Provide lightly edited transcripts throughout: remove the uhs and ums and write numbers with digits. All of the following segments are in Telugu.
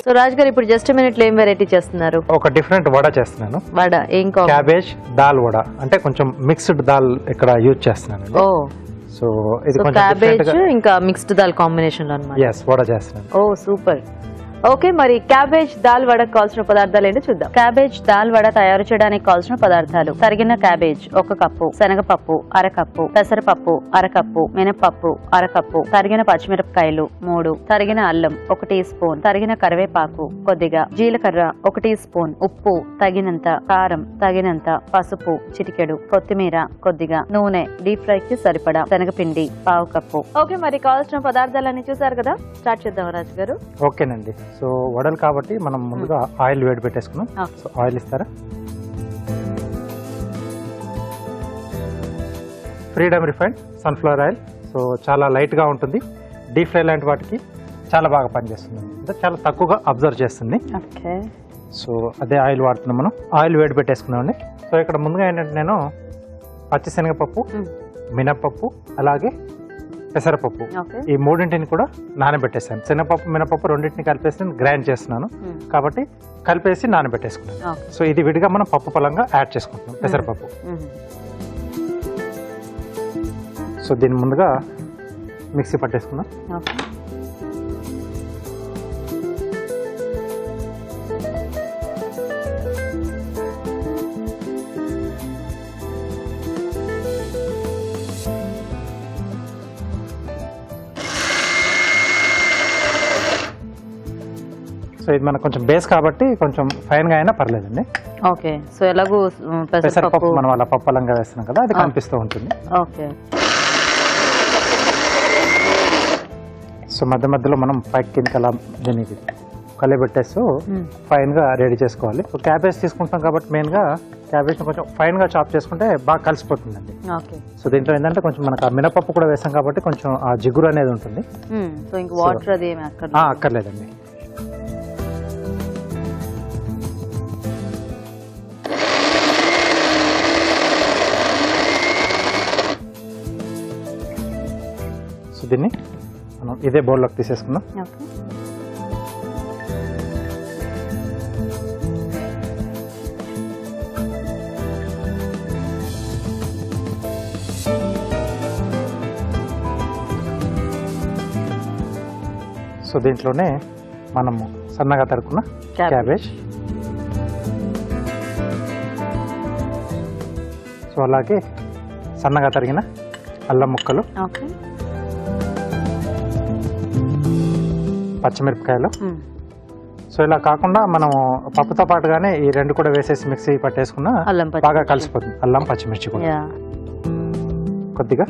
సో రాజ్ గారు ఇప్పుడు జస్ట్ మినిట్ లో ఏం వెరైటీ చేస్తున్నారు? ఒక డిఫరెంట్ వడ చేస్తున్నాను. వడ ఏం క్యాబేజ్ దాల్ వడ, అంటే కొంచెం మిక్స్డ్ దాల్ ఇక్కడ యూజ్ చేస్తున్నాను. ఓ సో ఇది కొంచెం క్యాబేజ్ ఇంకా మిక్స్డ్ దాల్ కాంబినేషన్ లో అన్నమాట. yes వడ చేస్తున్నాను. ఓ సూపర్. ఓకే, మరి క్యాబేజ్ దాల్ వడకు కావాల్సిన పదార్థాలు ఏంటో చూద్దాం. క్యాబేజ్ దాల్ వడ తయారు చేయడానికి కావాల్సిన పదార్థాలు: తరిగిన క్యాబేజ్ 1 కప్పు, శనగపప్పు 1/2 కప్పు, పెసరపప్పు 1/2 కప్పు, మినపప్పు 1/2 కప్పు, తరిగిన పచ్చిమిరపకాయలు 3, తరిగిన అల్లం 1 టీ స్పూన్, తరిగిన కరివేపాకు కొద్దిగా, జీలకర్ర 1 టీ స్పూన్, ఉప్పు తగినంత, కారం తగినంత, పసుపు చిటికెడు, కొత్తిమీర కొద్దిగా, నూనె డీప్ ఫ్రై కి సరిపడా, శనగపిండి 1/2 కప్పు. ఓకే, మరి కావాల్సిన పదార్థాలన్నీ చూసారు కదా, స్టార్ట్ చేద్దాం రాజు గారు. ఓకేనండి. సో వడలు కాబట్టి మనం ముందుగా ఆయిల్ వేడి పెట్టేసుకున్నాం. సో ఆయిల్ ఇస్తారా? Freedom refined sunflower oil. So చాలా లైట్గా ఉంటుంది. డీప్ ఫ్రై లాంటి వాటికి చాలా బాగా పనిచేస్తుంది, అంటే చాలా తక్కువగా అబ్జర్వ్ చేస్తుంది. సో అదే ఆయిల్ వాడుతున్నాం మనం. ఆయిల్ వేడి పెట్టేసుకున్నామండి. సో ఇక్కడ ముందుగా ఏంటంటే నేను పచ్చిశనగపప్పు, మినపప్పు, అలాగే పెసరపప్పు ఈ మూడింటిని కూడా నానబెట్టేసాను. శనగపప్పు మినపప్పు రెండింటిని కలిపేసి నేను గ్రైండ్ చేస్తున్నాను కాబట్టి కలిపేసి నానబెట్టేసుకున్నాను. సో ఇది విడిగా మనం పప్పు పొలంగా యాడ్ చేసుకుంటున్నాం పెసరపప్పు. సో దీన్ని ముందుగా మిక్సీ పట్టేసుకున్నాం. సో ఇది మనకు కొంచెం బేస్ కాబట్టి కొంచెం ఫైన్ గా అయినా పర్లేదండి. ఓకే, సో ఎలాగో పెసరపప్పు మనం అలా పప్పలంగా వేస్తున్నాం కదా, అది కనిపిస్తూ ఉంటుంది. ఓకే, సో మధ్య మధ్యలో మనం పైకి కిందకి అలా దీనికి కలిపెట్టేస్తూ ఫైన్ గా రెడీ చేసుకోవాలి. సో క్యాబేజ్ తీసుకుంటాం కాబట్టి మెయిన్ గా క్యాబేజ్ కొంచెం ఫైన్ గా చాప్ చేసుకుంటే బాగా కలిసిపోతుందండి. సో దీంట్లో ఏంటంటే కొంచెం మనకు ఆ మినపప్పు కూడా వేసాం కాబట్టి కొంచెం ఆ జిగురు అనేది ఉంటుంది. సో ఇంకా వాటర్ అది అక్కర్లేదండి. సో దీన్ని మనం ఇదే బౌల్లోకి తీసేసుకుందాం. సో దీంట్లోనే మనము సన్నగా తరుక్కున్న క్యాబేజ్, సో అలాగే సన్నగా తరిగిన అల్లం ముక్కలు, పచ్చిమిరపకాయలు. సో ఇలా కాకుండా మనం పప్పుతో పాటుగానే ఈ రెండు కూడా వేసేసి మిక్సీ పట్టేసుకున్నా బాగా కలిసిపోతుంది. అల్లం పచ్చిమిర్చి కూడా, కొద్దిగా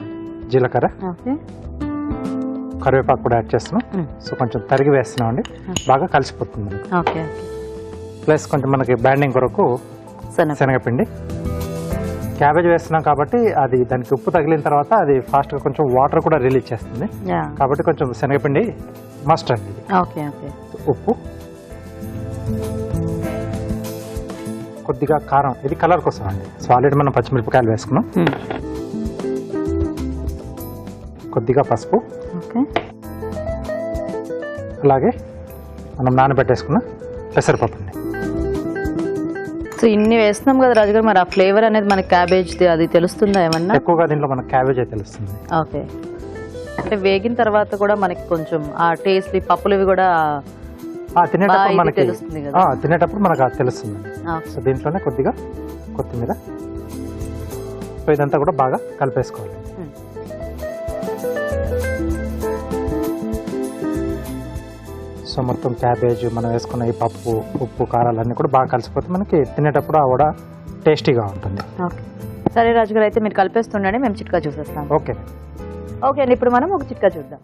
జీలకర్ర, కరివేపాకు కూడా యాడ్ చేస్తున్నాం. సో కొంచెం తరిగి వేస్తున్నాం అండి, బాగా కలిసిపోతుంది. ప్లస్ కొంచెం మనకి బ్యాండింగ్ కొరకు శనగపిండి. క్యాబేజ్ వేస్తున్నాం కాబట్టి అది దానికి ఉప్పు తగిలిన తర్వాత అది ఫాస్ట్ గా కొంచెం వాటర్ కూడా రిలీజ్ చేస్తుంది కాబట్టి కొంచెం శనగపిండి మస్ట్ అండి. ఉప్పు, కొద్దిగా కారం, ఇది కలర్ కోసం అండి. సో ఆల్రెడీ మనం పచ్చిమిరపకాయలు వేసుకున్నాం. కొద్దిగా పసుపు, అలాగే మనం నానబెట్టేసుకున్న పెసరపప్పు అండి. సో ఇన్ని వేస్తున్నాం కదా రాజు గారు, మరి ఆ ఫ్లేవర్ అనేది మనకి క్యాబేజ్ అది తెలుస్తుందా ఏమన్నా? ఎక్కువగా దీంట్లో మనకి క్యాబేజ్ తెలుస్తుంది. ఓకే, అంటే వేగిన తర్వాత కూడా మనకి కొంచెం ఆ టేస్ట్ పప్పులు కూడా తినేటప్పుడు మనకి తెలుస్తుంది కదా, తినేటప్పుడు మనకు అది తెలుస్తుంది. సో దీంట్లోనే కొద్దిగా కొత్తిమీర. సో ఇదంతా కూడా బాగా కలిపేసుకోవాలి. సో మొత్తం క్యాబేజ్ మనం వేసుకున్న ఈ పప్పు, ఉప్పు, కారాలన్నీ కూడా బాగా కలిసిపోతే మనకి తినేటప్పుడు ఆ కూడా టేస్టీగా ఉంటుంది. సరే రాజు గారు, అయితే మీరు కలిపేస్తుండండి, మేము చిట్కా చూసేస్తాం. ఓకే ఓకే అండి, ఇప్పుడు మనం ఒక చిట్కా చూద్దాం.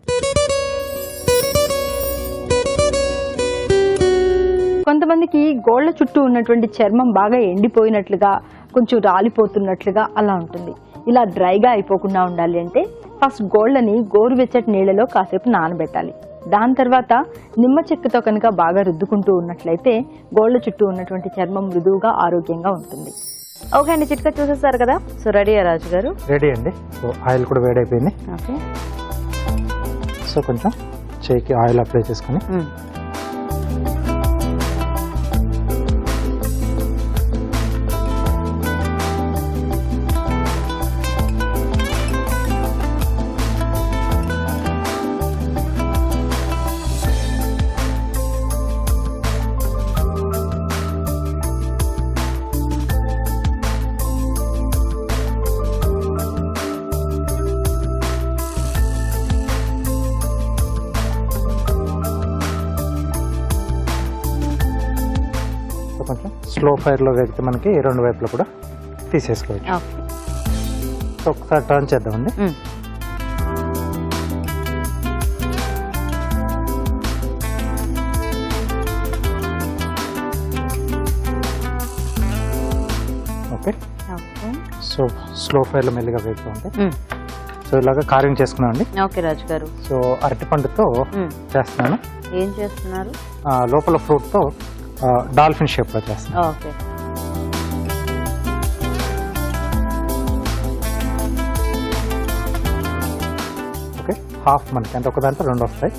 కొంతమందికి గోళ్ల చుట్టూ ఉన్నటువంటి చర్మం బాగా ఎండిపోయినట్లుగా, కొంచెం రాలిపోతున్నట్లుగా అలా ఉంటుంది. ఇలా డ్రైగా అయిపోకుండా ఉండాలి అంటే ఫస్ట్ గోళ్లని గోరువెచ్చటి నీళ్ళలో కాసేపు నానబెట్టాలి. దాని తర్వాత నిమ్మ చెక్కతో కనుక బాగా రుద్దుకుంటూ ఉన్నట్లయితే గోళ్ల చుట్టూ ఉన్నటువంటి చర్మం మృదువుగా ఆరోగ్యంగా ఉంటుంది. ఓకే అండి, చిట్కా చూసేస్తారు కదా. సో రెడీ రాజు గారు? రెడీ అండి. సో ఆయిల్ కూడా వేడైపోయింది. ఓకే, సో కొంచెం చేయికి ఆయిల్ అప్లై చేసుకొని కొంచెం స్లో ఫైర్లో వేగితే మనకి 2 వైపులా కూడా తీసేసుకోవచ్చు. సో ఒకసారి టర్న్ చేద్దామండి. ఓకే, సో స్లో ఫైర్లో మెల్లిగా వేగుతూ ఉంటాయి. సో ఇలాగా కార్వింగ్ చేసుకున్నామండి. ఓకే రాజు గారు. సో అరటిపండుతో చేస్తున్నాను. ఏం చేస్తున్నారు? లోపల ఫ్రూట్తో డాల్ఫిన్ షేప్లో చేస్తున్నాను. ఓకే, ఓకే, హాఫ్ మనకి అంటే ఒక దాంట్లో 2 వస్తాయి.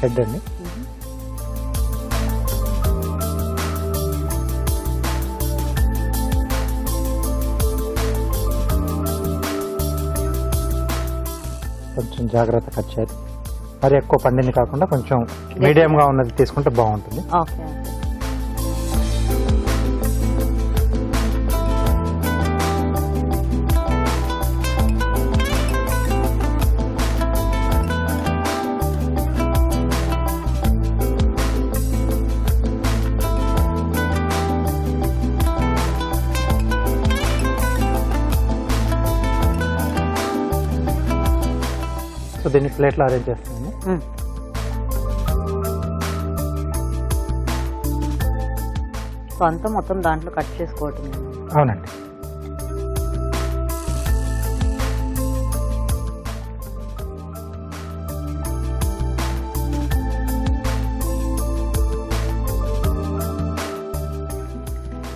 హెడ్ అండి. కొంచెం జాగ్రత్త కట్ చేయాలి. మరి ఎక్కువ పండింది కాకుండా కొంచెం మీడియంగా ఉన్నది తీసుకుంటే బాగుంటుంది. ఓకే, సో దీన్ని ప్లేట్లో అరేంజ్ చేస్తాను. సో అంతా మొత్తం దాంట్లో కట్ చేసుకోవటం. అవునండి.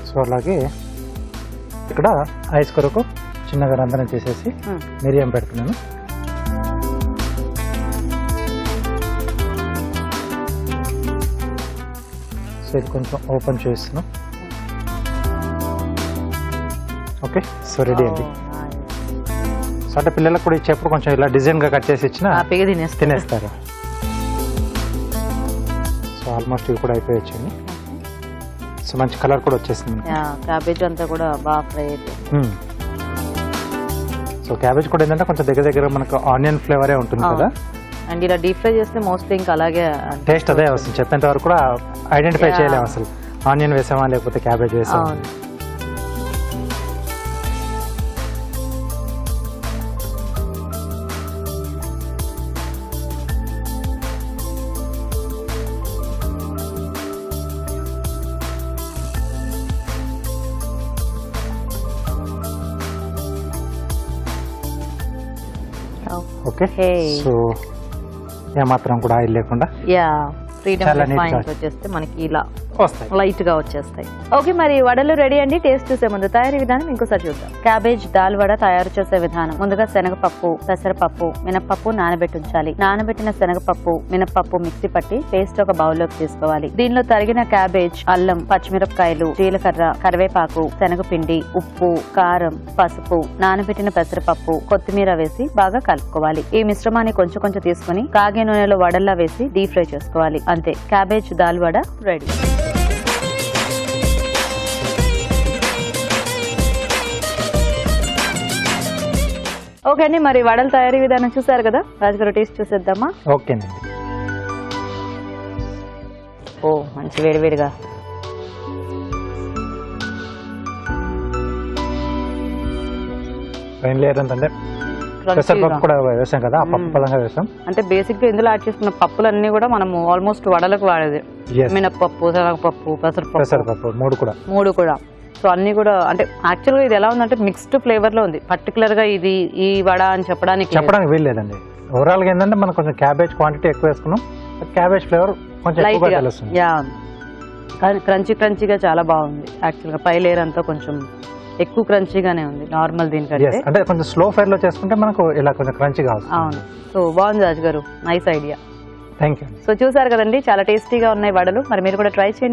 సో అలాగే ఇక్కడ ఐస్ కొరకు చిన్నగా రంధ్రం చేసేసి మిరియం పెడుతున్నాను. సో ఇది కొంచెం ఓపెన్ చేస్తున్నాం. ఓకే, సో రెడీ అండి. సో అంటే పిల్లలకు కూడా ఇచ్చేప్పుడు కొంచెం ఇలా డిజైన్గా కట్ చేసి ఇచ్చినా తినేస్తారు. సో ఆల్మోస్ట్ ఇవి కూడా అయిపోయొచ్చండి. సో మంచి కలర్ కూడా వచ్చేసింది. క్యాబేజ్ అంతా కూడా బాగా ఫ్రై అయిపోయింది. సో క్యాబేజ్ కూడా ఏంటంటే కొంచెం దగ్గర మనకు ఆనియన్ ఫ్లేవరే ఉంటుంది కదా. అండ్ ఇలా డీప్ ఫ్రై చేస్తే మోస్ట్లీ ఇంకా అలాగే టేస్ట్ అదే వస్తుంది. చెప్పేంత వరకు కూడా ఐడెంటిఫై చేయలేము అసలు ఆనియన్ వేసామా లేకపోతే క్యాబేజ్ వేసామా. ఓకే, సో ఏమాత్రం కూడా ఆయిల్ లేకుండా వచ్చేస్తే మనకి ఇలా వస్తాయి, లైట్ గా వచ్చేస్తాయి. ఓకే, మరి వడలు రెడీ అండి. టేస్ట్ చూసే ముందు తయారీ విధానం ఇంకోసారి చూద్దాం. క్యాబేజ్ దాల్ వడ తయారు చేసే విధానం. ముందుగా శనగపప్పు, పెసరపప్పు, మినపప్పు నానబెట్టి ఉంచాలి. నానబెట్టిన శనగపప్పు, మినపప్పు మిక్సీ పట్టి పేస్ట్ ఒక బౌల్లోకి తీసుకోవాలి. దీనిలో తరిగిన క్యాబేజ్, అల్లం, పచ్చిమిరపకాయలు, జీలకర్ర, కరివేపాకు, శనగపిండి, ఉప్పు, కారం, పసుపు, నానబెట్టిన పెసరపప్పు, కొత్తిమీర వేసి బాగా కలుపుకోవాలి. ఈ మిశ్రమాన్ని కొంచెం కొంచెం తీసుకుని కాగే నూనెలో వడల్లా వేసి డీప్ ఫ్రై చేసుకోవాలి. అంతే, cabbage dal vada ready. Okay అండి, మరి వడల తయారీ విధానం చూసారు కదా. రాజుగారు టేస్ట్ చూసేద్దామా? ఓకేనండి. ఓ మంచి వేడివేడిగా. పైన లేయర్ అంటే పెసరపప్పు కూడా వేసాం కదా, ఆ పప్పు పదంగా వేసాం. అంటే బేసిక్ గా ఇందులో యాడ్ చేసుకున్న పప్పులన్నీ కూడా మనము ఆల్మోస్ట్ వడలకు వాడేది. మినపప్పు, శనగపప్పు, పెసరపప్పు మూడు కూడా. సో అన్ని కూడా అంటే యాక్చువల్ గా ఇది ఎలా ఉందంటే మిక్స్డ్ ఫ్లేవర్ లో ఉంది. పర్టికులర్ గా ఇది ఈ వడ అని చెప్పడానికి వీల్లేదండి. ఓవరాల్ గా ఏంటంటే మనం కొంచెం క్యాబేజ్ క్వాంటిటీ ఎక్కువ వేసుకున్నాం, క్యాబేజ్ ఫ్లేవర్ కొంచెం ఎక్కువగా తెలుస్తుంది. కానీ క్రంచీగా చాలా బాగుంది. యాక్చువల్గా పై లేయర్ అంతా కొంచెం ఎక్కువ క్రంచీగానే ఉంది నార్మల్ దీనికంటే. Yes, అంటే కొంచెం స్లో ఫైర్ లో చేసుకుంటే మనకు ఇలా కొంచెం క్రంచీగా వస్తుంది. అవును. సో బాగుంది రాజు గారు, nice idea. Thank you. So చూసారు కదండి, చాలా టేస్టీగా ఉన్నాయి వడలు. మరి మీరు కూడా ట్రై చేయండి.